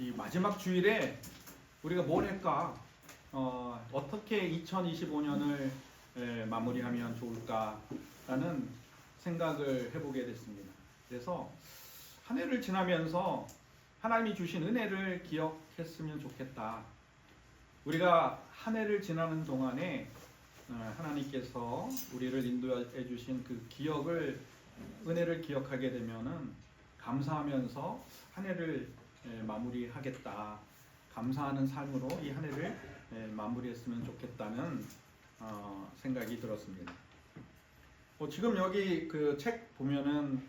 이 마지막 주일에 우리가 뭘 할까? 어떻게 2025년을 마무리하면 좋을까라는 생각을 해보게 됐습니다. 그래서 한 해를 지나면서 하나님이 주신 은혜를 기억했으면 좋겠다. 우리가 한 해를 지나는 동안에 하나님께서 우리를 인도해 주신 그 은혜를 기억하게 되면은 감사하면서 한 해를 마무리하겠다. 감사하는 삶으로 이 한 해를 마무리했으면 좋겠다는 생각이 들었습니다. 지금 여기 그 책 보면은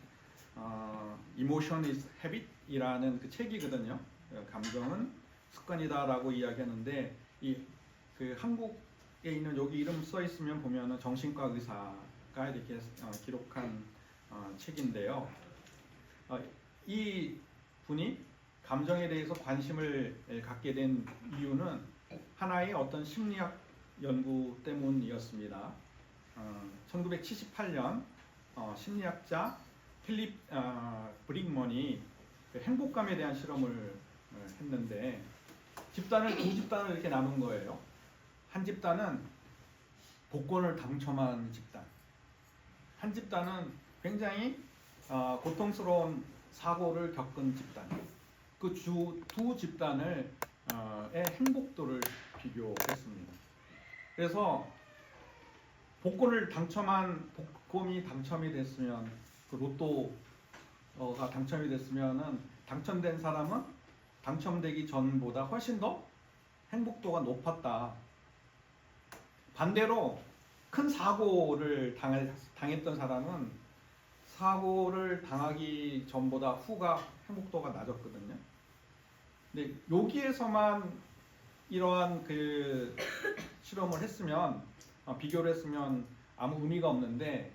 Emotion is Habit이라는 그 책이거든요. 감정은 습관이다라고 이야기하는데 그 한국에 있는 여기 이름 써 있으면 보면은 정신과 의사가 이렇게 기록한 책인데요. 이 분이 감정에 대해서 관심을 갖게 된 이유는 하나의 어떤 심리학 연구 때문이었습니다. 1978년 심리학자 필립 브릭먼이 행복감에 대한 실험을 했는데 두 집단을 이렇게 나눈 거예요. 한 집단은 복권을 당첨한 집단, 한 집단은 굉장히 고통스러운 사고를 겪은 집단. 그 두 집단의 행복도를 비교했습니다. 그래서 복권이 당첨이 됐으면, 그 로또가 당첨이 됐으면은 당첨된 사람은 당첨되기 전보다 훨씬 더 행복도가 높았다. 반대로 큰 사고를 당했던 사람은 사고를 당하기 전보다 후가 행복도가 낮았거든요. 근데 여기에서만 이러한 그 실험을 했으면, 비교를 했으면 아무 의미가 없는데,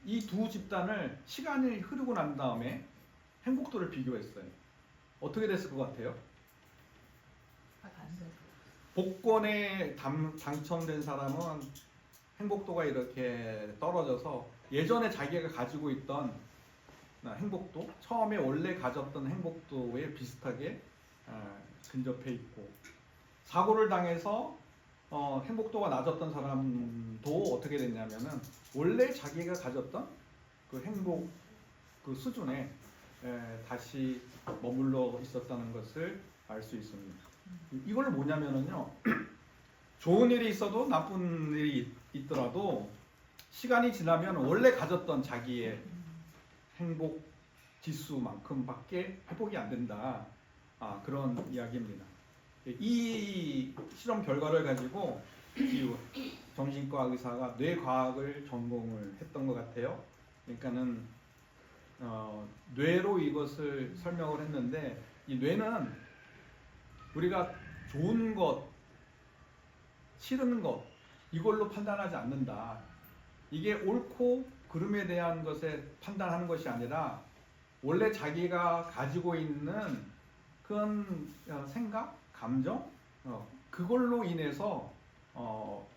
이 두 집단을 시간이 흐르고 난 다음에 행복도를 비교했어요. 어떻게 됐을 것 같아요? 복권에 당첨된 사람은 행복도가 이렇게 떨어져서 예전에 자기가 가지고 있던 행복도, 처음에 원래 가졌던 행복도에 비슷하게 근접해 있고, 사고를 당해서 행복도가 낮았던 사람도 어떻게 됐냐면은 원래 자기가 가졌던 그 행복 그 수준에 다시 머물러 있었다는 것을 알 수 있습니다. 이걸 뭐냐면은요, 좋은 일이 있어도 나쁜 일이 있더라도 시간이 지나면 원래 가졌던 자기의 행복 지수만큼밖에 회복이 안 된다. 그런 이야기입니다. 이 실험 결과를 가지고 이 정신과 의사가 뇌과학을 전공을 했던 것 같아요. 그러니까는 뇌로 이것을 설명을 했는데, 이 뇌는 우리가 좋은 것, 싫은 것 이걸로 판단하지 않는다. 이게 옳고 그름에 대한 것에 판단하는 것이 아니라 원래 자기가 가지고 있는 그런 생각, 감정, 그걸로 인해서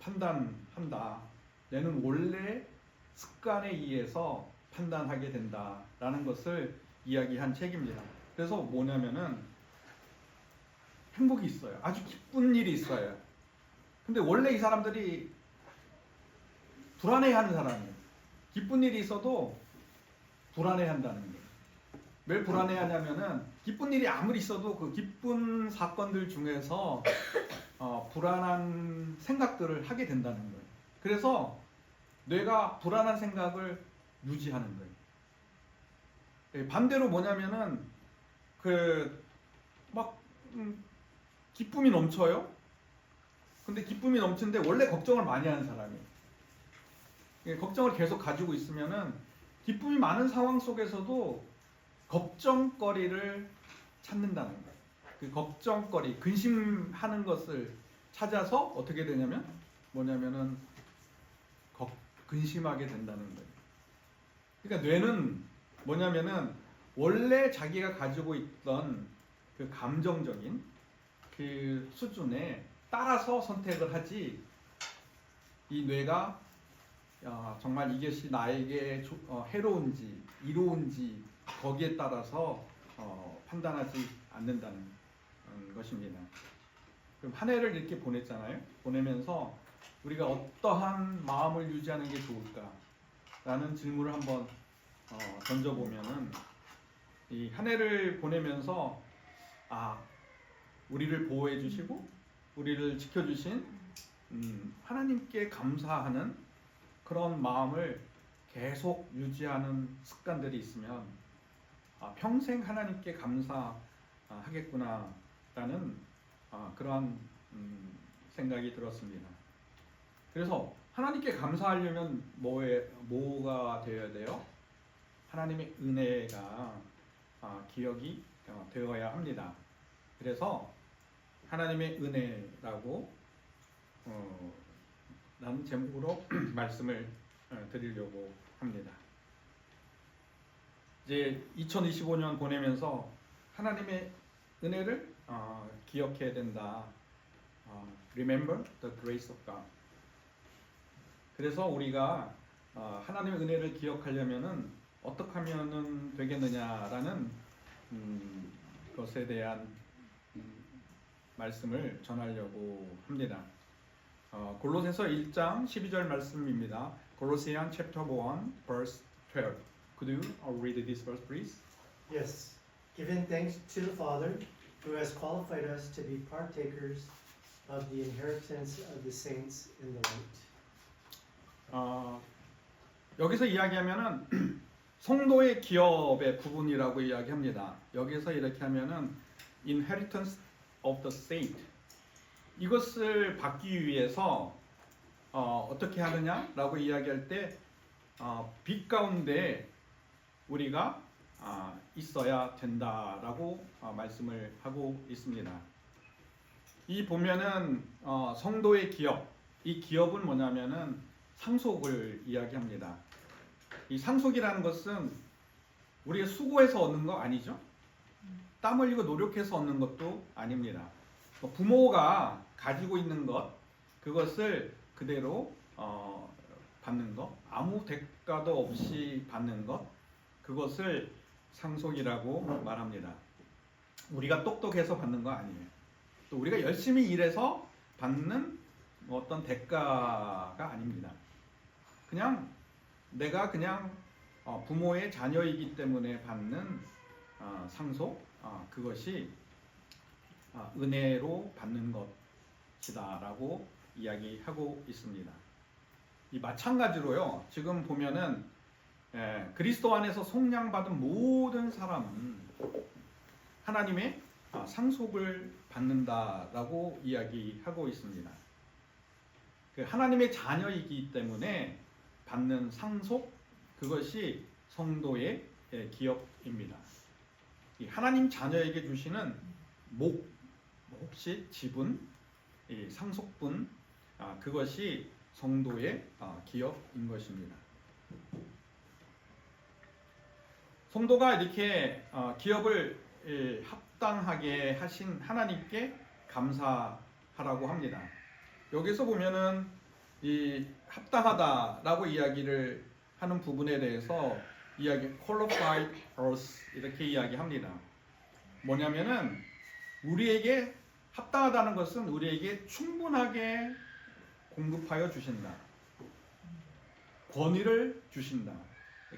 판단한다. 뇌는 원래 습관에 의해서 판단하게 된다라는 것을 이야기한 책입니다. 그래서 뭐냐면은 행복이 있어요. 아주 기쁜 일이 있어요. 근데 원래 이 사람들이 불안해하는 사람이에요. 기쁜 일이 있어도 불안해한다는 거예요. 왜 불안해하냐면은 기쁜 일이 아무리 있어도 그 기쁜 사건들 중에서 불안한 생각들을 하게 된다는 거예요. 그래서 뇌가 불안한 생각을 유지하는 거예요. 반대로 뭐냐면은 기쁨이 넘쳐요. 근데 기쁨이 넘치는데 원래 걱정을 많이 하는 사람이에요. 걱정을 계속 가지고 있으면은 기쁨이 많은 상황 속에서도 걱정거리를 찾는다는 거예요. 그 걱정거리, 근심하는 것을 찾아서 어떻게 되냐면 뭐냐면은 근심하게 된다는 거예요. 그러니까 뇌는 뭐냐면은 원래 자기가 가지고 있던 그 감정적인 그 수준에 따라서 선택을 하지, 이 뇌가 정말 이것이 나에게 해로운지 이로운지 거기에 따라서 판단하지 않는다는 거예요. 것입니다. 그럼 한 해를 이렇게 보냈잖아요. 보내면서 우리가 어떠한 마음을 유지하는 게 좋을까라는 질문을 한번 던져보면은 이 한 해를 보내면서 우리를 보호해 주시고 우리를 지켜주신 하나님께 감사하는 그런 마음을 계속 유지하는 습관들이 있으면 평생 하나님께 감사하겠구나라는 그러한 생각이 들었습니다. 그래서 하나님께 감사하려면 뭐가 되어야 돼요? 하나님의 은혜가 기억이 되어야 합니다. 그래서 하나님의 은혜라고 라는 제목으로 말씀을 드리려고 합니다. 이제 2025년 보내면서 하나님의 은혜를 기억해야 된다. Remember the grace of God. 그래서 우리가 하나님의 은혜를 기억하려면은 어떻게 하면은 되겠느냐라는 것에 대한 말씀을 전하려고 합니다. 골로새서 1장 12절 말씀입니다. Colossians chapter 1 verse 12. Could you read this verse, please? Yes, giving thanks to the Father, who has qualified us to be partakers of the inheritance of the saints in the light. 여기서 이야기하면은 성도의 기업의 부분이라고 이야기합니다. 여기서 이렇게 하면은 inheritance of the saint 이것을 받기 위해서 어떻게 하느냐라고 이야기할 때 빛 가운데 우리가 있어야 된다라고 말씀을 하고 있습니다. 이 보면은 성도의 기업, 이 기업은 뭐냐면은 상속을 이야기합니다. 이 상속이라는 것은 우리가 수고해서 얻는 거 아니죠? 땀 흘리고 노력해서 얻는 것도 아닙니다. 부모가 가지고 있는 것, 그것을 그대로 받는 것, 아무 대가도 없이 받는 것, 그것을 상속이라고 말합니다. 우리가 똑똑해서 받는 거 아니에요. 또 우리가 열심히 일해서 받는 어떤 대가가 아닙니다. 그냥 내가 그냥 부모의 자녀이기 때문에 받는 상속, 그것이 은혜로 받는 것이다라고 이야기하고 있습니다. 이 마찬가지로요. 지금 보면은 그리스도 안에서 속량받은 모든 사람은 하나님의 상속을 받는다라고 이야기하고 있습니다. 그 하나님의 자녀이기 때문에 받는 상속, 그것이 성도의 기업입니다. 이 하나님 자녀에게 주시는 몫이 지분, 이 상속분, 그것이 성도의 기업인 것입니다. 성도가 이렇게 기업을 합당하게 하신 하나님께 감사하라고 합니다. 여기서 보면은 이 합당하다라고 이야기를 하는 부분에 대해서 qualified us 이렇게 이야기합니다. 뭐냐면은 우리에게 합당하다는 것은 우리에게 충분하게 공급하여 주신다. 권위를 주신다.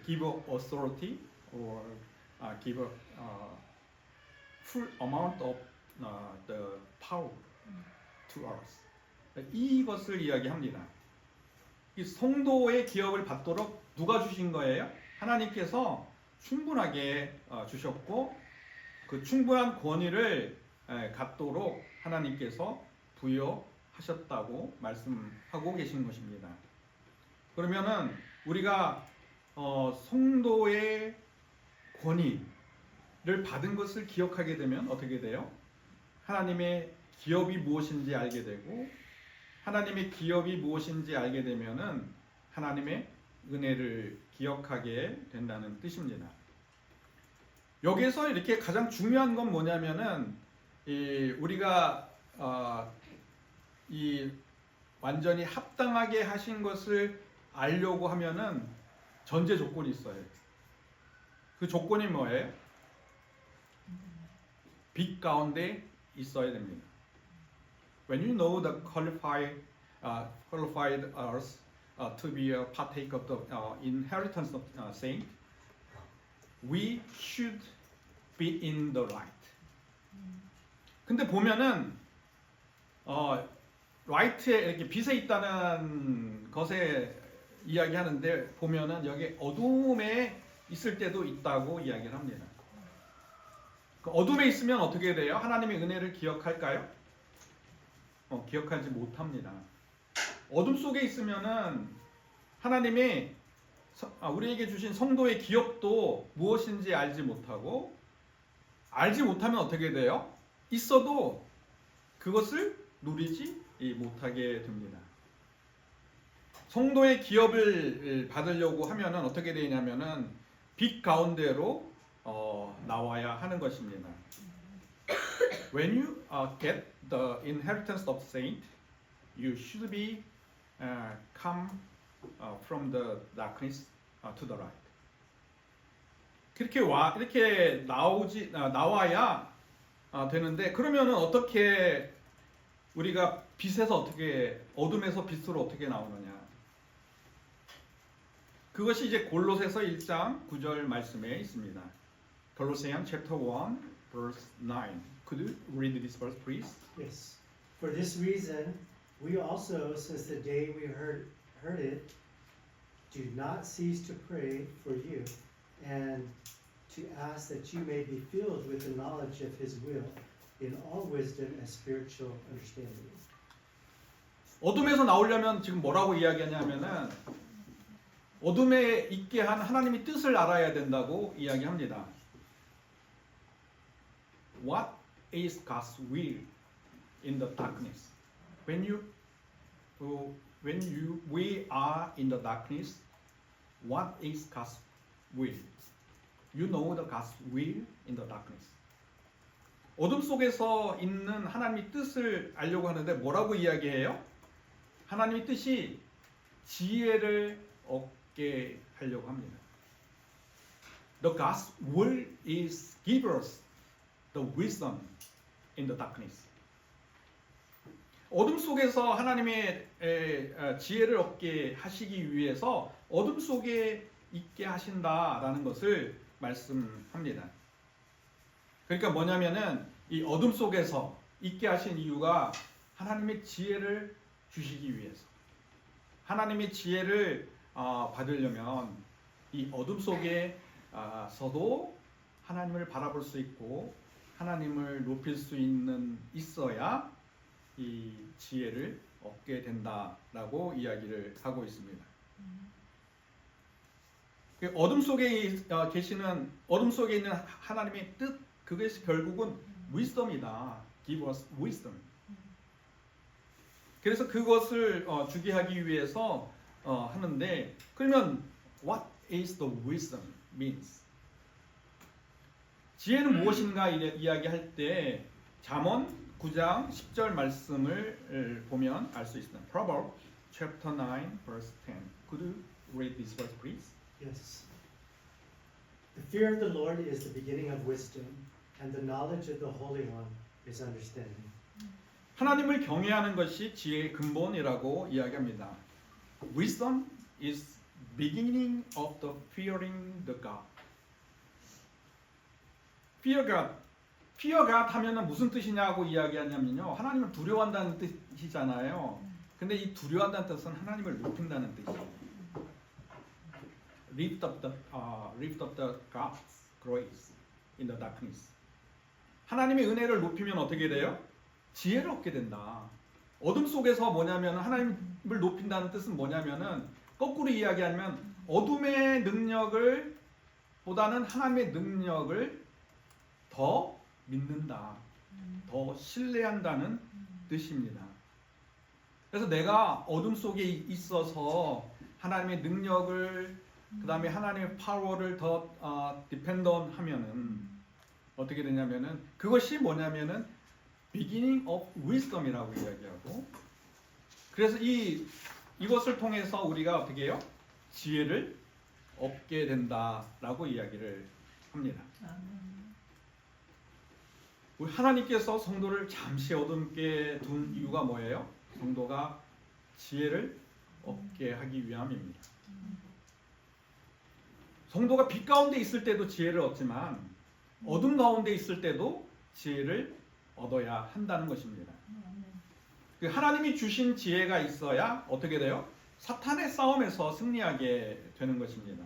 Give authority or give full amount of the power to us. 이것을 이야기합니다. 이 성도의 기업을 받도록 누가 주신 거예요? 하나님께서 충분하게 주셨고 그 충분한 권위를 갖도록 하나님께서 부여하셨다고 말씀하고 계신 것입니다. 그러면은 우리가 성도의 권위를 받은 것을 기억하게 되면 어떻게 돼요? 하나님의 기업이 무엇인지 알게 되고 하나님의 기업이 무엇인지 알게 되면은 하나님의 은혜를 기억하게 된다는 뜻입니다. 여기서 이렇게 가장 중요한 건 뭐냐면은 우리가 이 완전히 합당하게 하신 것을 알려고 하면은 전제 조건이 있어요. 그 조건이 뭐예요? 빛 가운데 있어야 됩니다. When you know the qualified us to be a partake of the inheritance of saint, we should be in the right. 근데 보면은 right에 이렇게 빛에 있다는 것에 이야기하는데 보면은 여기 어둠에 있을 때도 있다고 이야기를 합니다. 그 어둠에 있으면 어떻게 돼요? 하나님의 은혜를 기억할까요? 기억하지 못합니다. 어둠 속에 있으면은 하나님이 우리에게 주신 성도의 기업도 무엇인지 알지 못하고, 알지 못하면 어떻게 돼요? 있어도 그것을 누리지 못하게 됩니다. 성도의 기업을 받으려고 하면은 어떻게 되냐면은 빛 가운데로 나와야 하는 것입니다. When you get the inheritance of saint, you should be come from the darkness to the light. 이렇게 나와야 되는데, 그러면은 어떻게 우리가 빛에서 어둠에서 빛으로 어떻게 나오느냐? 그것이 이제 골로새서 1장 9절 말씀에 있습니다. Colossians chapter 1 verse 9. Could you read this verse, please? Yes. For this reason, we also, since the day we heard it, do not cease to pray for you and to ask that you may be filled with the knowledge of His will in all wisdom and spiritual understanding. 어둠에서 나오려면 지금 뭐라고 이야기하냐면은 어둠에 있게 한 하나님의 뜻을 알아야 된다고 이야기합니다. What is God's will in the darkness? When we are in the darkness, what is God's will? You know the God's will in the darkness. 어둠 속에서 있는 하나님의 뜻을 알려고 하는데 뭐라고 이야기해요? 하나님의 뜻이 지혜를 얻게 하려고 합니다. The God's will is give us the wisdom in the darkness. 어둠 속에서 하나님의 지혜를 얻게 하시기 위해서 어둠 속에 있게 하신다라는 것을 말씀합니다. 그러니까 뭐냐면은 이 어둠 속에서 있게 하신 이유가 하나님의 지혜를 주시기 위해서. 하나님의 지혜를 받으려면 이 어둠 속에서도 하나님을 바라볼 수 있고 하나님을 높일 수 있어야 이 지혜를 얻게 된다라고 이야기를 하고 있습니다. 어둠 속에 계시는 어둠 속에 있는 하나님의 뜻, 그것이 결국은 wisdom이다. Give us wisdom. 그래서 그것을 주게 하기 위해서 하는데, 그러면 what is the wisdom means? 지혜는 무엇인가 이야기할 때 잠언 9장 10절 말씀을 보면 알 수 있습니다. Proverbs chapter 9 verse 10. Could you read this verse, please? Yes. The fear of the Lord is the beginning of wisdom, and the knowledge of the Holy One is understanding. 하나님을 경외하는 것이 지혜의 근본이라고 이야기합니다. Wisdom is beginning of the fearing the God. Fear God. Fear God 하면은 무슨 뜻이냐고 이야기하냐면요, 하나님을 두려워한다는 뜻이잖아요. 근데 이 두려워한다는 뜻은 하나님을 높인다는 뜻이에요. Lift up the God's grace in the darkness. 하나님의 은혜를 높이면 어떻게 돼요? 지혜를 얻게 된다. 어둠 속에서 뭐냐면 하나님을 높인다는 뜻은 뭐냐면은 거꾸로 이야기하면 어둠의 능력을 보다는 하나님의 능력을 더 믿는다. 더 신뢰한다는 뜻입니다. 그래서 내가 어둠 속에 있어서 하나님의 능력을 그 다음에 하나님의 파워를 더 디펜던 하면은 어떻게 되냐면은 그것이 뭐냐면은 beginning of wisdom이라고 이야기하고, 그래서 이것을 통해서 우리가 어떻게 해요? 지혜를 얻게 된다라고 이야기를 합니다. 우리 하나님께서 성도를 잠시 어둠께 둔 이유가 뭐예요? 성도가 지혜를 얻게 하기 위함입니다. 성도가 빛 가운데 있을 때도 지혜를 얻지만 어둠 가운데 있을 때도 지혜를 얻어야 한다는 것입니다. 그 하나님이 주신 지혜가 있어야 어떻게 돼요? 사탄의 싸움에서 승리하게 되는 것입니다.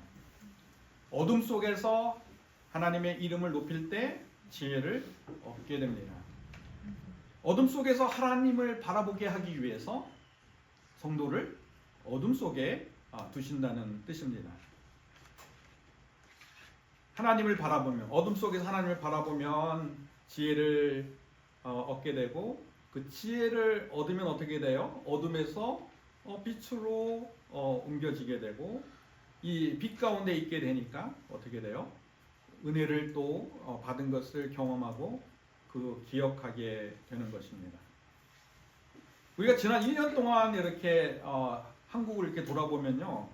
어둠 속에서 하나님의 이름을 높일 때 지혜를 얻게 됩니다. 어둠 속에서 하나님을 바라보게 하기 위해서 성도를 어둠 속에 두신다는 뜻입니다. 하나님을 바라보면, 어둠 속에서 하나님을 바라보면 지혜를 얻게 되고, 그 지혜를 얻으면 어떻게 돼요? 어둠에서 빛으로 옮겨지게 되고, 이 빛 가운데 있게 되니까 어떻게 돼요? 은혜를 또 받은 것을 경험하고 그 기억하게 되는 것입니다. 우리가 지난 1년 동안 이렇게 한국을 이렇게 돌아보면요,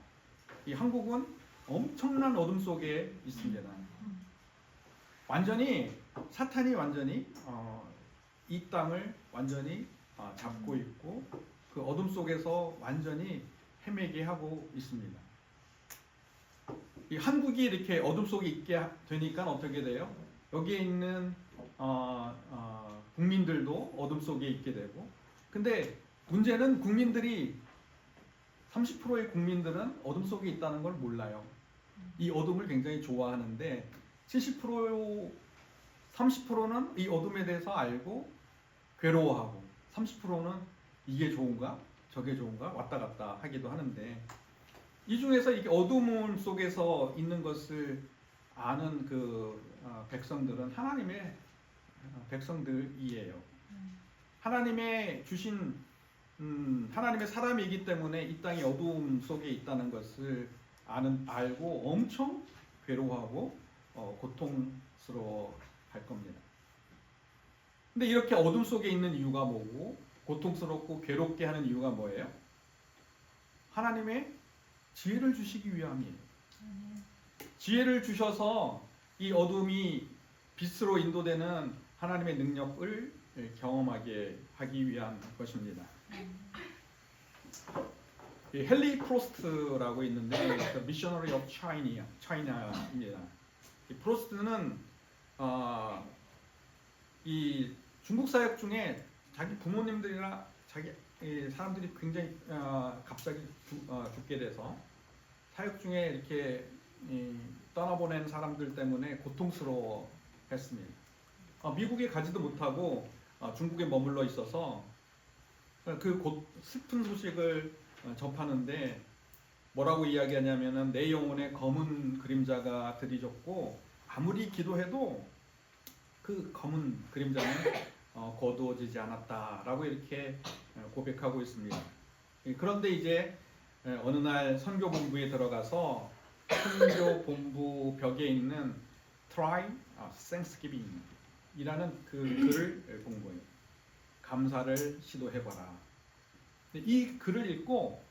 이 한국은 엄청난 어둠 속에 있습니다. 완전히 사탄이 완전히 이 땅을 완전히 잡고 있고 그 어둠 속에서 완전히 헤매게 하고 있습니다. 이 한국이 이렇게 어둠 속에 있게 되니까 어떻게 돼요? 여기에 있는 국민들도 어둠 속에 있게 되고, 근데 문제는 국민들이 30%의 국민들은 어둠 속에 있다는 걸 몰라요. 이 어둠을 굉장히 좋아하는데 70%, 30%는 이 어둠에 대해서 알고 괴로워하고 30%는 이게 좋은가 저게 좋은가 왔다 갔다 하기도 하는데, 이 중에서 이게 어둠 속에서 있는 것을 아는 그 백성들은 하나님의 백성들이에요. 하나님의 주신 하나님의 사람이기 때문에 이 땅이 어두움 속에 있다는 것을 알고 엄청 괴로워하고 고통스러워 할 겁니다. 근데 이렇게 어둠 속에 있는 이유가 뭐고 고통스럽고 괴롭게 하는 이유가 뭐예요? 하나님의 지혜를 주시기 위함이에요. 지혜를 주셔서 이 어둠이 빛으로 인도되는 하나님의 능력을 경험하게 하기 위한 것입니다. 헨리 프로스트라고 있는데 The Missionary of China입니다. 이 프로스트는 이 중국 사역 중에 자기 부모님들이나 자기 사람들이 굉장히 갑자기 죽게 돼서 사역 중에 이렇게 떠나보낸 사람들 때문에 고통스러워했습니다. 미국에 가지도 못하고 중국에 머물러 있어서 그 슬픈 소식을 접하는데 뭐라고 이야기하냐면은 내 영혼에 검은 그림자가 들이졌고 아무리 기도해도 그 검은 그림자는 거두어지지 않았다라고 이렇게 고백하고 있습니다. 그런데 이제 어느 날 선교 본부에 들어가서 선교 본부 벽에 있는 Try Thanksgiving 이라는 그 글을 본 거예요. 감사를 시도해봐라. 이 글을 읽고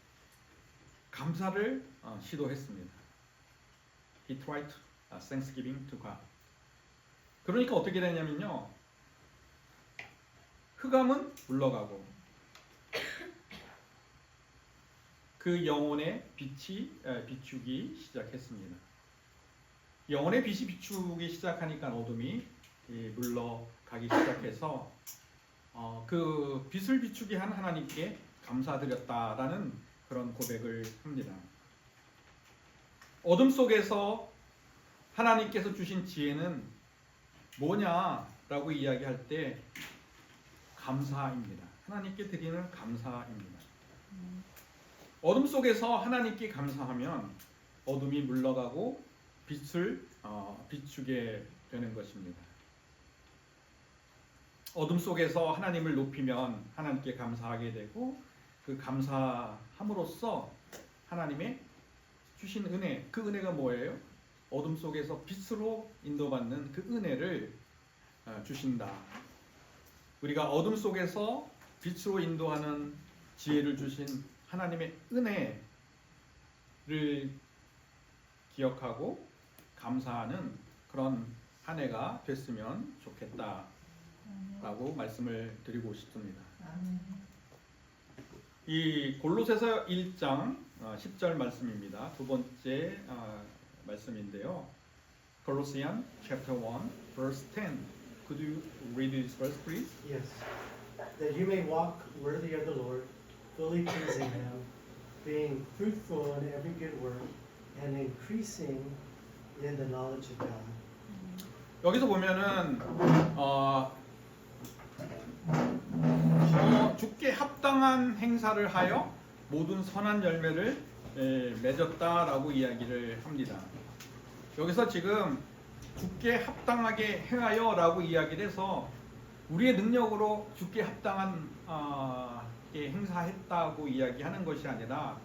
감사를 시도했습니다. He tried Thanksgiving to God. 그러니까 어떻게 되냐면요, 흑암은 물러가고 그 영혼의 빛이 비추기 시작했습니다. 영혼의 빛이 비추기 시작하니까 어둠이 물러가기 시작해서 그 빛을 비추게 한 하나님께 감사드렸다라는 그런 고백을 합니다. 어둠 속에서 하나님께서 주신 지혜는 뭐냐라고 이야기할 때 감사입니다. 하나님께 드리는 감사입니다. 어둠 속에서 하나님께 감사하면 어둠이 물러가고 빛을 비추게 되는 것입니다. 어둠 속에서 하나님을 높이면 하나님께 감사하게 되고 그 감사함으로써 하나님의 주신 은혜, 그 은혜가 뭐예요? 어둠 속에서 빛으로 인도받는 그 은혜를 주신다. 우리가 어둠 속에서 빛으로 인도하는 지혜를 주신 하나님의 은혜를 기억하고 감사하는 그런 한 해가 됐으면 좋겠다. 라고 말씀을 드리고 싶습니다. 아멘. 이 골로새서 1장 10절 말씀입니다. 두 번째 말씀인데요. Colossians chapter 1 verse 10. Could you read this verse please? Yes. That you may walk worthy of the Lord, fully pleasing Him, being fruitful in every good work, and increasing in the knowledge of God. 여기서 보면은 주께 합당한 행사를 하여 모든 선한 열매를 맺었다라고 이야기를 합니다. 여기서 지금 주께 합당하게 행하여라고 이야기를 해서 우리의 능력으로 주께 합당한 행사했다고 이야기하는 것이 아니라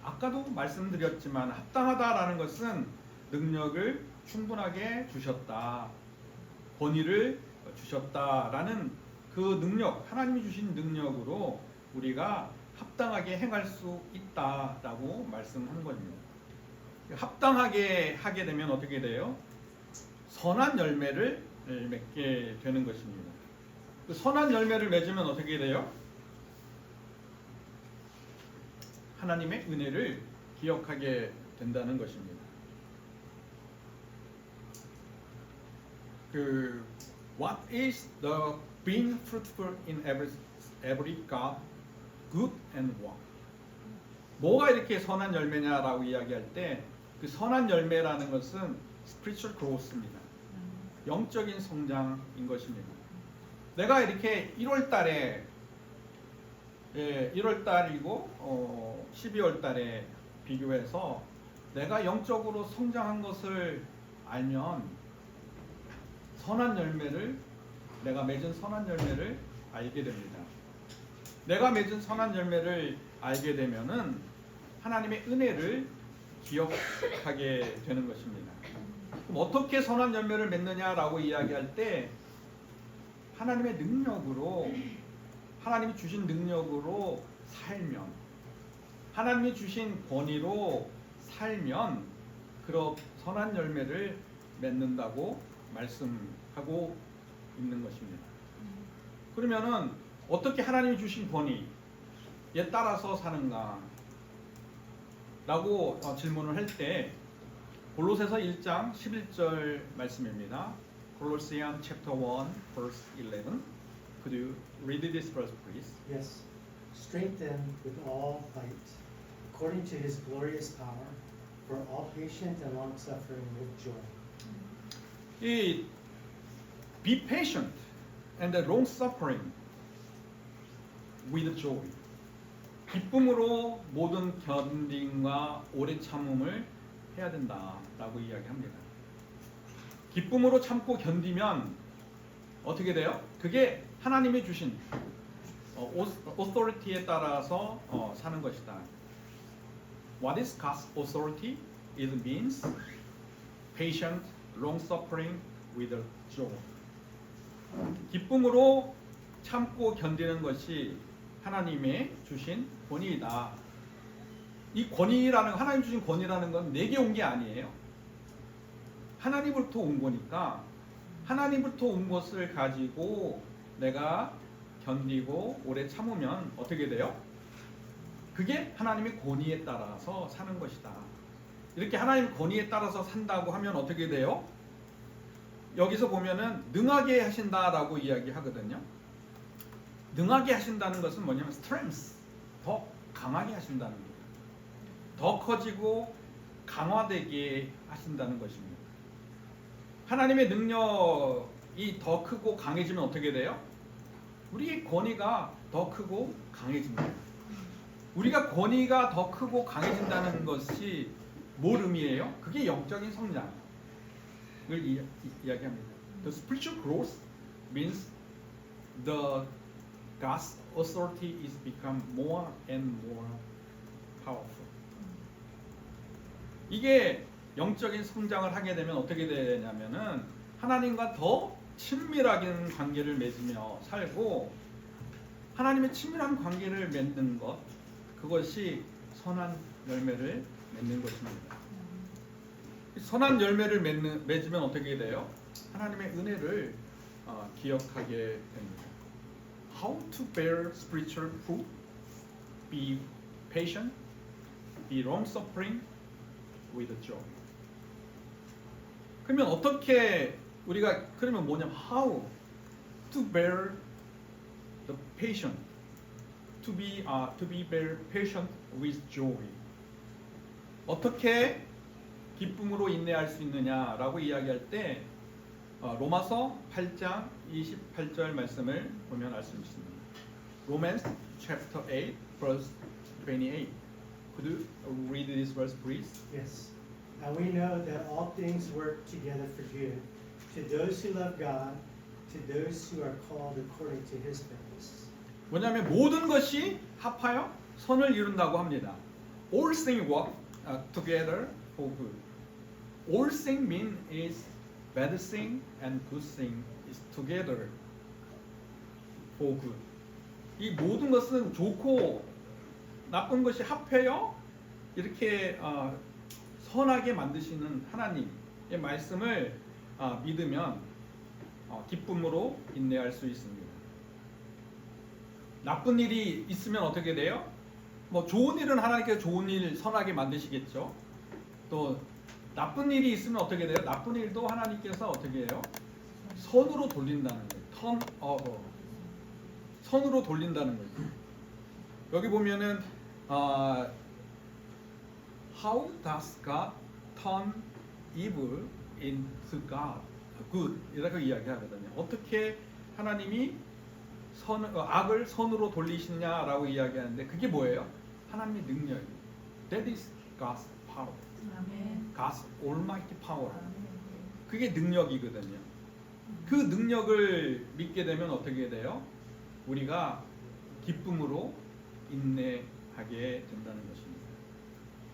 아까도 말씀드렸지만 합당하다라는 것은 능력을 충분하게 주셨다, 권위를 주셨다라는 그 능력, 하나님이 주신 능력으로 우리가 합당하게 행할 수 있다라고 말씀하는 겁니다. 합당하게 하게 되면 어떻게 돼요? 선한 열매를 맺게 되는 것입니다. 그 선한 열매를 맺으면 어떻게 돼요? 하나님의 은혜를 기억하게 된다는 것입니다. What is the being fruitful in every good and work? 뭐가 이렇게 선한 열매냐라고 이야기할 때 그 선한 열매라는 것은 spiritual growth입니다. 영적인 성장인 것입니다. 내가 이렇게 1월 달에 1월 달이고 12월 달에 비교해서 내가 영적으로 성장한 것을 알면 내가 맺은 선한 열매를 알게 됩니다. 내가 맺은 선한 열매를 알게 되면은 하나님의 은혜를 기억하게 되는 것입니다. 그럼 어떻게 선한 열매를 맺느냐라고 이야기할 때 하나님의 능력으로, 하나님이 주신 능력으로 살면, 하나님이 주신 권위로 살면 그런 선한 열매를 맺는다고 말씀하고 있는 것입니다. 그러면은 어떻게 하나님이 주신 권위에 따라서 사는가? 라고 질문을 할 때 골로새서 1장 11절 말씀입니다. Colossians chapter 1 verse 11. Could you read this verse please? Yes. Strengthen with all might, according to His glorious power, for all patient and long suffering with joy. 이 be patient and long suffering with joy. 기쁨으로 모든 견딤과 오래 참음을 해야 된다라고 이야기합니다. 기쁨으로 참고 견디면 어떻게 돼요? 그게 하나님이 주신 authority에 따라서 사는 것이다. What is God's authority? It means patient, long suffering with joy. 기쁨으로 참고 견디는 것이 하나님의 주신 권위이다. 이 권위라는, 하나님 주신 권위라는 건 내게 온 게 아니에요. 하나님으로부터 온 거니까 하나님으로부터 온 것을 가지고 내가 견디고 오래 참으면 어떻게 돼요? 그게 하나님의 권위에 따라서 사는 것이다. 이렇게 하나님의 권위에 따라서 산다고 하면 어떻게 돼요? 여기서 보면은 능하게 하신다라고 이야기하거든요. 능하게 하신다는 것은 뭐냐면 strength, 더 강하게 하신다는 거예요. 더 커지고 강화되게 하신다는 것입니다. 하나님의 능력이 더 크고 강해지면 어떻게 돼요? 우리의 권위가 더 크고 강해집니다. 우리가 권위가 더 크고 강해진다는 것이 뭘 의미해요? 그게 영적인 성장을 이야기합니다. The spiritual growth means the God's authority is become more and more powerful. 이게 영적인 성장을 하게 되면 어떻게 되냐면은 하나님과 더 친밀하게 관계를 맺으며 살고 하나님의 친밀한 관계를 맺는 것, 그것이 선한 열매를 맺는 것입니다. 선한 열매를 맺으면 어떻게 돼요? 하나님의 은혜를 기억하게 됩니다. How to bear spiritual fruit? Be patient, be long-suffering with joy. 그러면 어떻게 우리가 그러면 뭐냐면 how to bear the patient, to be bear patient with joy. 어떻게 기쁨으로 인내할 수 있느냐라고 이야기할 때 로마서 8장 28절 말씀을 보면 알 수 있습니다. Romans chapter 8 verse 28. Could you read this verse, please? Yes. And we know that all things work together for good, to those who love God, to those who are called according to His purpose. 뭐냐면 모든 것이 합하여 선을 이룬다고 합니다. All things work together for good. All things mean is bad thing and good thing is together for good. 이 모든 것은 좋고 나쁜 것이 합해요 이렇게 선하게 만드시는 하나님의 말씀을 믿으면 기쁨으로 인내할 수 있습니다. 나쁜 일이 있으면 어떻게 돼요? 뭐 좋은 일은 하나님께서 좋은 일 선하게 만드시겠죠. 또 나쁜 일이 있으면 어떻게 돼요? 나쁜 일도 하나님께서 어떻게 해요? 선으로 돌린다는 거예요. 선으로 돌린다는 거죠. 여기 보면은 How does God turn evil into good? 이렇게 이야기하거든요. 어떻게 하나님이 악을 선으로 돌리시냐라고 이야기하는데 그게 뭐예요? 하나님의 능력이에요. That is God's power. God's almighty power. 그게 능력이거든요. 그 능력을 믿게 되면 어떻게 돼요? 우리가 기쁨으로 인내하게 된다는 것입니다.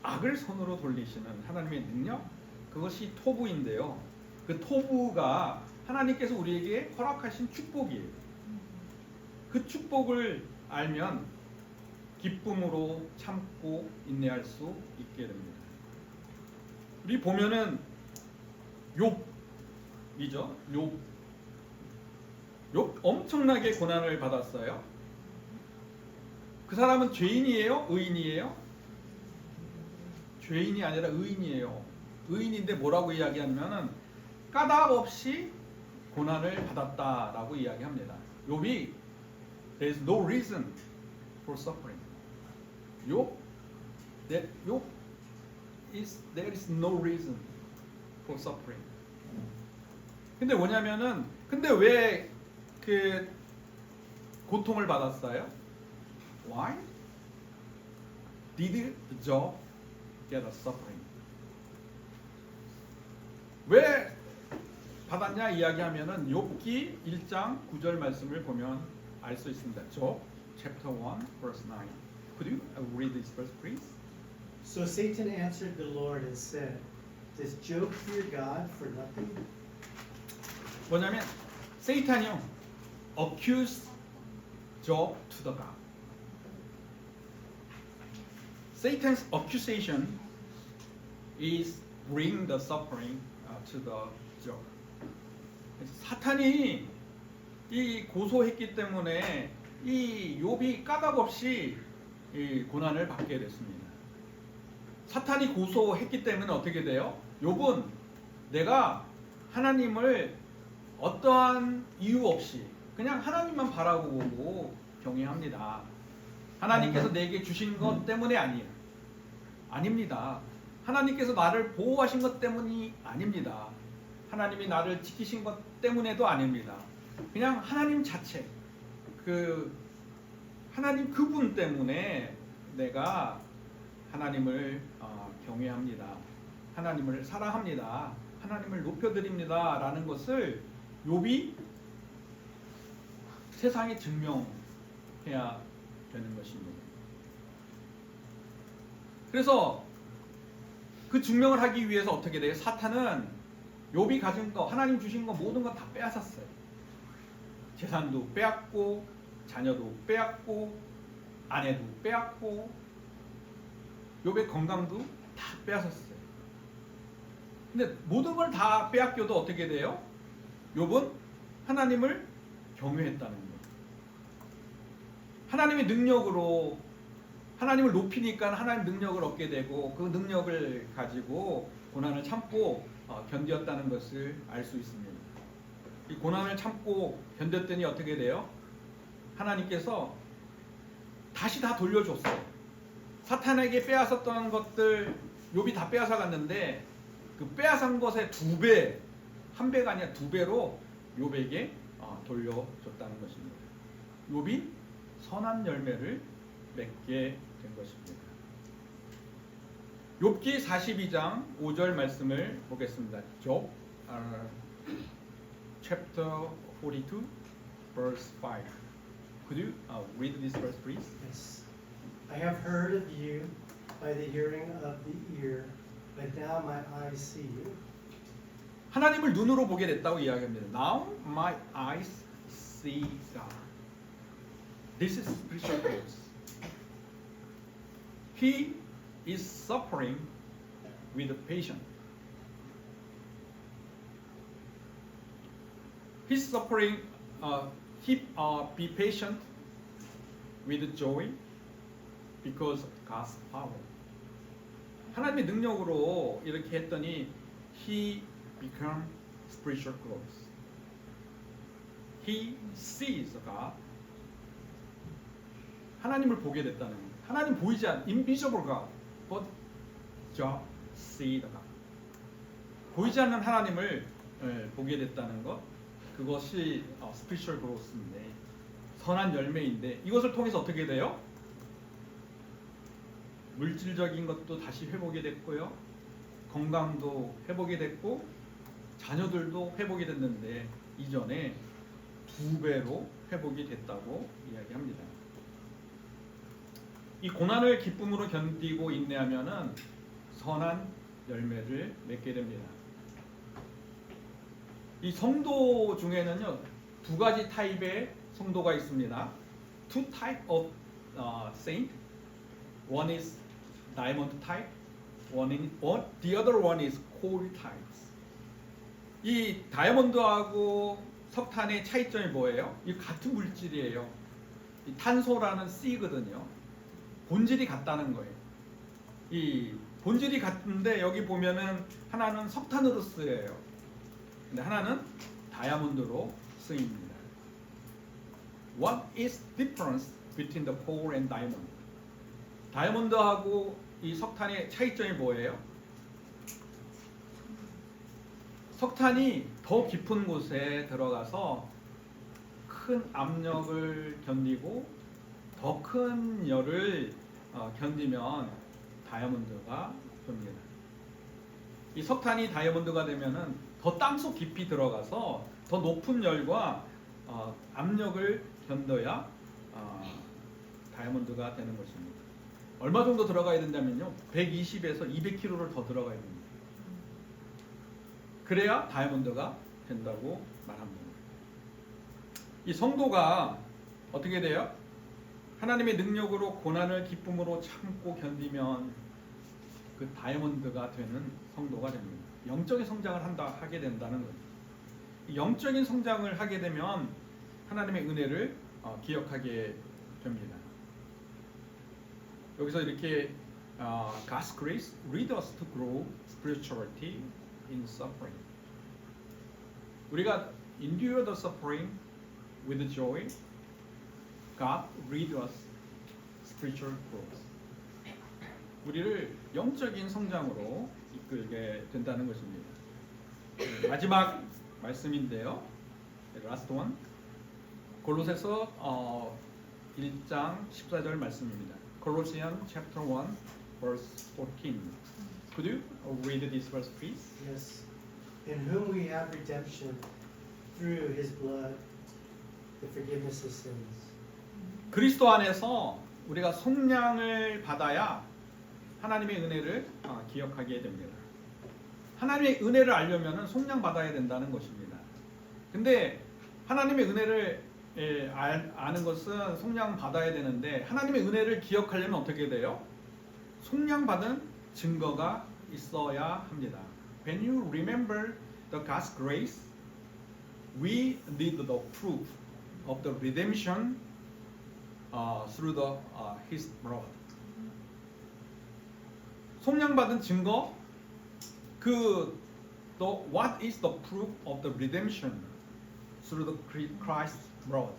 악을 선으로 돌리시는 하나님의 능력, 그것이 토부인데요. 그 토부가 하나님께서 우리에게 허락하신 축복이에요. 그 축복을 알면 기쁨으로 참고 인내할 수 있게 됩니다. 우리 보면은 욥이죠. 욥 엄청나게 고난을 받았어요. 그 사람은 죄인이에요? 의인이에요? 죄인이 아니라 의인이에요. 의인인데 뭐라고 이야기하냐면은 까닭 없이 고난을 받았다라고 이야기합니다. 욥이 there is no reason for suffering. there is no reason for suffering. 근데 뭐냐면은 근데 왜 그 고통을 받았어요? Why did Job get a suffering? 왜 받았냐 이야기하면은 욥기 1장 9절 말씀을 보면 알 수 있습니다. Job chapter 1 verse 9. Could you read this verse, please? So Satan answered the Lord and said, Does Job fear God for nothing? 뭐냐면 세이탄이요 accuse Job to the God. Satan's accusation is bring the suffering to the Job. 사탄이 이 고소했기 때문에 이 욥이 까닭 없이 이 고난을 받게 됐습니다. 사탄이 고소했기 때문에 어떻게 돼요? 욥은 내가 하나님을 어떠한 이유 없이 그냥 하나님만 바라보고 경외합니다. 하나님께서 내게 주신 것 때문에 아닙니다. 하나님께서 나를 보호하신 것 때문이 아닙니다. 하나님이 나를 지키신 것 때문에도 아닙니다. 그냥 하나님 자체, 하나님 그분 때문에 내가 하나님을 경외합니다. 하나님을 사랑합니다. 하나님을 높여드립니다. 라는 것을 욥이 세상에 증명해야 되는 것입니다. 그래서 그 증명을 하기 위해서 어떻게 돼요? 사탄은 욥이 가진 거, 하나님 주신 거 모든 거 다 빼앗았어요. 재산도 빼앗고, 자녀도 빼앗고, 아내도 빼앗고, 욥의 건강도 다 빼앗았어요. 근데 모든 걸 다 빼앗겨도 어떻게 돼요? 욥은 하나님을 경외했다는 거예요. 하나님의 능력으로 하나님을 높이니까 하나님 능력을 얻게 되고 그 능력을 가지고 고난을 참고 견뎠다는 것을 알 수 있습니다. 이 고난을 참고 견뎠더니 어떻게 돼요? 하나님께서 다시 다 돌려줬어요. 사탄에게 빼앗았던 것들 욥이 다 빼앗아 갔는데 그 빼앗은 것의 2배, 1배가 아니라 2배로 욥에게 돌려줬다는 것입니다. 욥이 선한 열매를 맺게 된 것입니다. 욥기 42장 5절 말씀을 보겠습니다. Job chapter 42 verse 5. Could you read this verse please? Yes. I have heard of you by the hearing of the ear, but now my eyes see you. 하나님을 눈으로 보게 됐다고 이야기합니다. Now my eyes see God. This is spiritual growth. He is suffering with patience. He's suffering. He be patient with joy because of God's power. 하나님의 능력으로 이렇게 했더니 he become spiritual growth. He sees God. 하나님을 보게 됐다는 거예요. 하나님 보이지 않는 invisible God, but Job see the God. 보이지 않는 하나님을 보게 됐다는 것, 그것이 spiritual growth인데 선한 열매인데 이것을 통해서 어떻게 돼요? 물질적인 것도 다시 회복이 됐고요, 건강도 회복이 됐고 자녀들도 회복이 됐는데 이전에 2배로 회복이 됐다고 이야기합니다. 이 고난을 기쁨으로 견디고 인내하면은 선한 열매를 맺게 됩니다. 이 성도 중에는요 2가지 타입의 성도가 있습니다. Two type of saint. One is diamond type. The other one is coal types. 이 다이아몬드하고 석탄의 차이점이 뭐예요? 이 같은 물질이에요. 이 탄소라는 C거든요. 본질이 같다는 거예요. 이 본질이 같은데 여기 보면은 하나는 석탄으로 쓰여요. 근데 하나는 다이아몬드로 쓰입니다. What is difference between the coal and diamond? 다이아몬드하고 이 석탄의 차이점이 뭐예요? 석탄이 더 깊은 곳에 들어가서 큰 압력을 견디고 더 큰 열을 견디면 다이아몬드가 됩니다. 이 석탄이 다이아몬드가 되면은 더 땅속 깊이 들어가서 더 높은 열과 압력을 견뎌야 다이아몬드가 되는 것입니다. 얼마 정도 들어가야 된다면요, 120에서 200kg를 더 들어가야 됩니다. 그래야 다이아몬드가 된다고 말합니다. 이 성도가 어떻게 돼요? 하나님의 능력으로 고난을 기쁨으로 참고 견디면 그 다이아몬드가 되는 성도가 됩니다. 영적인 성장을 하게 된다는 거예요. 영적인 성장을 하게 되면 하나님의 은혜를 기억하게 됩니다. 여기서 이렇게 God's grace lead us to grow spirituality in suffering. 우리가 endure the suffering with joy. God lead us spiritual growth. 우리를 영적인 성장으로 이끌게 된다는 것입니다. 마지막 말씀인데요. Last one. 골로새서 1장 14절 말씀입니다. Colossians chapter 1 verse 14. Could you read this verse please? Yes. In whom we have redemption through his blood, the forgiveness of sins. 그리스도 안에서 우리가 속량을 받아야 하나님의 은혜를 기억하게 됩니다. 하나님의 은혜를 알려면 속량 받아야 된다는 것입니다. 근데 하나님의 은혜를 아는 것은 속량 받아야 되는데 하나님의 은혜를 기억하려면 어떻게 돼요? 속량 받은 증거가 있어야 합니다. When you remember the God's grace, we need the proof of the redemption through his blood. 속량받은 증거, what is the proof of the redemption through the Christ's blood?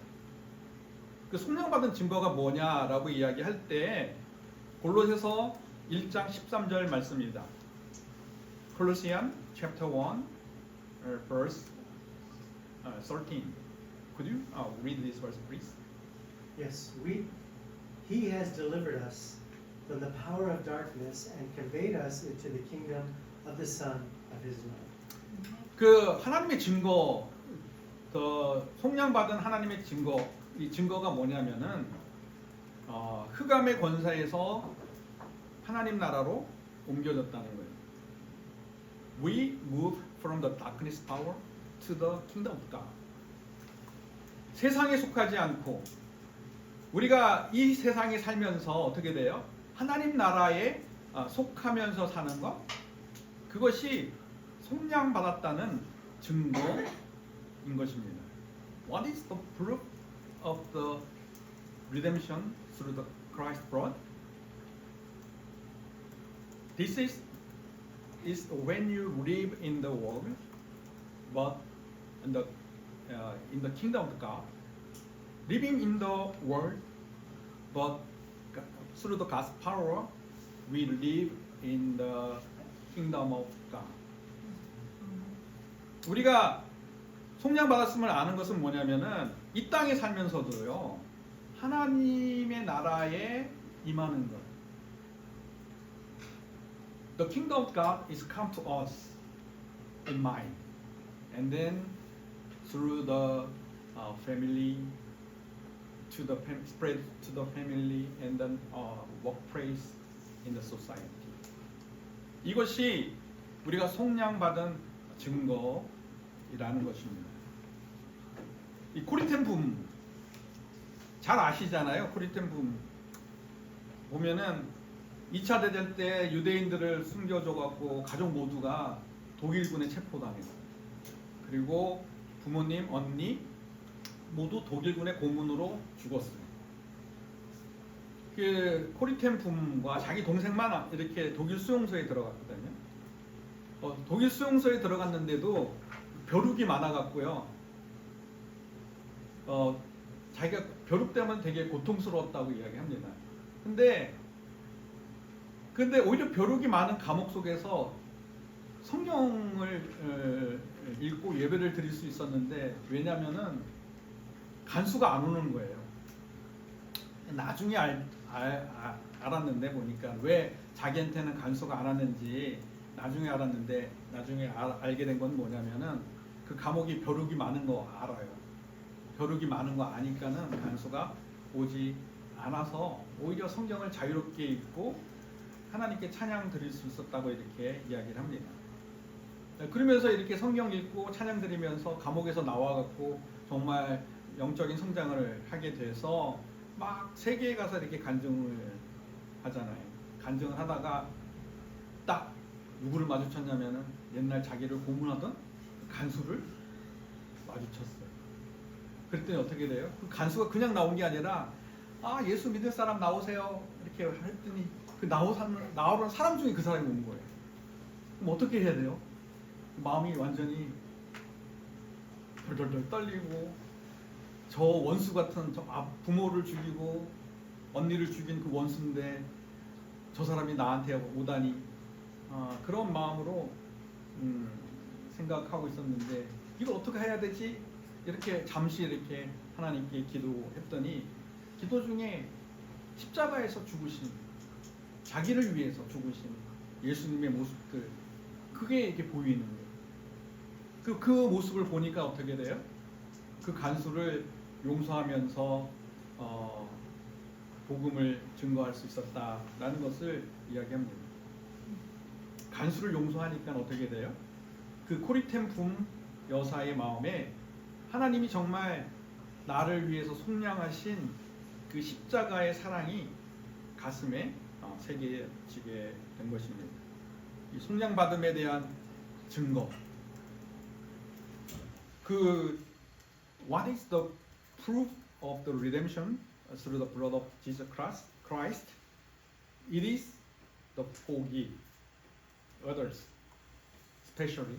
그 속량받은 증거가 뭐냐라고 이야기할 때 골로새서 1장 13절 말씀입니다. Colossians chapter 1 verse 13. Could you read this verse, please? Yes, He has delivered us from the power of darkness and conveyed us into the kingdom of the Son of His love. 그 하나님의 증거, 속량받은 하나님의 증거, 이 증거가 뭐냐면은 흑암의 권세에서 하나님 나라로 옮겨졌다는 거예요. We move from the darkness power to the kingdom of God. 세상에 속하지 않고 우리가 이 세상에 살면서 어떻게 돼요? 하나님 나라에 속하면서 사는 것, 그것이 속량받았다는 증거인 것입니다. What is the proof of the redemption through the Christ blood? This is when you live in the world, but in the kingdom of God. Living in the world, but through the God's power, we live in the kingdom of God. 우리가 속량받았음을 아는 것은 뭐냐면은 이 땅에 살면서도요, 하나님의 나라에 임하는 것. The kingdom of God is come to us in mind, and then through the family, to the spread to the family, and then workplace in the society. 이것이 우리가 속량받은 증거이라는 것입니다. 이 코린থ 붐 잘 아시잖아요. 코린থ 붐 보면은 2차 대전 때 유대인들을 숨겨줘 갖고 가족 모두가 독일군에 체포당해요. 그리고 부모님, 언니 모두 독일군의 고문으로 죽었어요. 그 코리템 붐과 자기 동생만 이렇게 독일 수용소에 들어갔거든요. 독일 수용소에 들어갔는데도 벼룩이 많아갖고요. 자기가 벼룩 때문에 되게 고통스러웠다고 이야기합니다. 근데 오히려 벼룩이 많은 감옥 속에서 성경을 읽고 예배를 드릴 수 있었는데, 왜냐면은 간수가 안 오는 거예요. 나중에 알았는데 보니까 왜 자기한테는 간수가 안 왔는지 나중에 알았는데, 나중에 알게 된 건 뭐냐면은 그 감옥이 벼룩이 많은 거 알아요. 벼룩이 많은 거 아니까는 간수가 오지 않아서 오히려 성경을 자유롭게 읽고 하나님께 찬양 드릴 수 있었다고 이렇게 이야기를 합니다. 그러면서 이렇게 성경 읽고 찬양 드리면서 감옥에서 나와갖고 정말 영적인 성장을 하게 돼서 막 세계에 가서 이렇게 간증을 하잖아요. 간증을 하다가 딱 누구를 마주쳤냐면은 옛날 자기를 고문하던 간수를 마주쳤어요. 그랬더니 어떻게 돼요? 그 간수가 그냥 나온 게 아니라 예수 믿을 사람 나오세요 이렇게 했더니 그 나오는 사람 중에 그 사람이 온 거예요. 그럼 어떻게 해야 돼요? 마음이 완전히 덜덜덜 떨리고, 저 원수 같은 부모를 죽이고 언니를 죽인 그 원수인데 저 사람이 나한테 오다니, 그런 마음으로 생각하고 있었는데 이걸 어떻게 해야 되지? 이렇게 잠시 이렇게 하나님께 기도했더니 기도 중에 십자가에서 죽으신, 자기를 위해서 죽으신 예수님의 모습들, 그게 이렇게 보이는 거예요. 그 모습을 보니까 어떻게 돼요? 그 간수를 용서하면서 복음을 증거할 수 있었다라는 것을 이야기합니다. 간수를 용서하니까 어떻게 돼요? 그 코리템 붐 여사의 마음에 하나님이 정말 나를 위해서 속량하신 그 십자가의 사랑이 가슴에 새겨지게 된 것입니다. 이 속량받음에 대한 증거. 그 what is the proof of the redemption through the blood of Jesus Christ? It is the forgive others, especially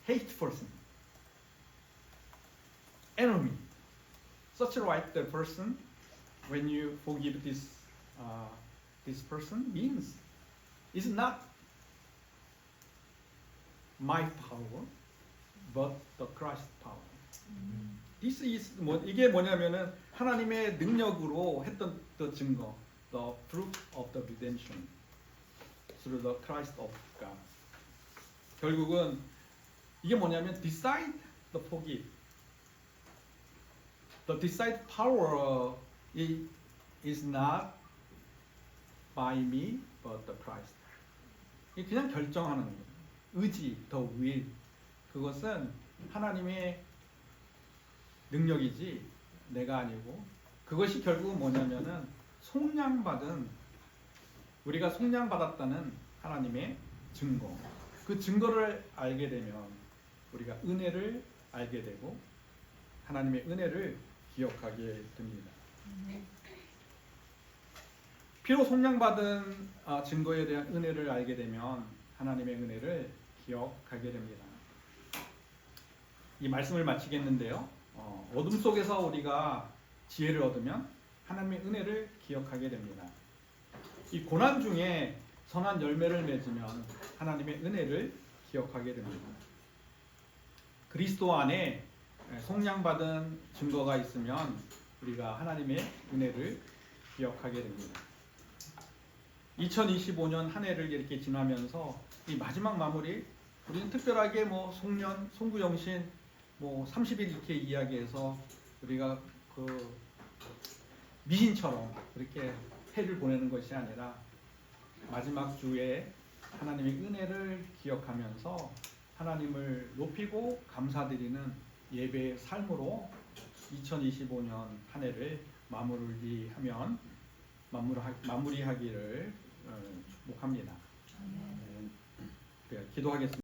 hate person, enemy. Such like the person, when you forgive this person, means it's not my power, but the Christ power. This is 이게 뭐냐면은 하나님의 능력으로 했던 the 증거, the proof of the redemption through the Christ of God. 결국은 이게 뭐냐면 decide the forgive. The decide power is not by me, but the Christ. 이게 그냥 결정하는 거예요. 의지, the will. 그것은 하나님의 능력이지 내가 아니고 그것이 결국은 뭐냐면은 우리가 속량받았다는 하나님의 증거. 그 증거를 알게 되면 우리가 은혜를 알게 되고 하나님의 은혜를 기억하게 됩니다. 피로 속량받은 증거에 대한 은혜를 알게 되면 하나님의 은혜를 기억하게 됩니다. 이 말씀을 마치겠는데요. 어둠 속에서 우리가 지혜를 얻으면 하나님의 은혜를 기억하게 됩니다. 이 고난 중에 선한 열매를 맺으면 하나님의 은혜를 기억하게 됩니다. 그리스도 안에 속량받은 증거가 있으면 우리가 하나님의 은혜를 기억하게 됩니다. 2025년 한 해를 이렇게 지나면서 이 마지막 마무리 우리는 특별하게 송년, 송구영신 30일 이렇게 이야기해서 우리가 그 미신처럼 그렇게 해를 보내는 것이 아니라 마지막 주에 하나님의 은혜를 기억하면서 하나님을 높이고 감사드리는 예배의 삶으로 2025년 한 해를 마무리하기를 축복합니다. 기도하겠습니다.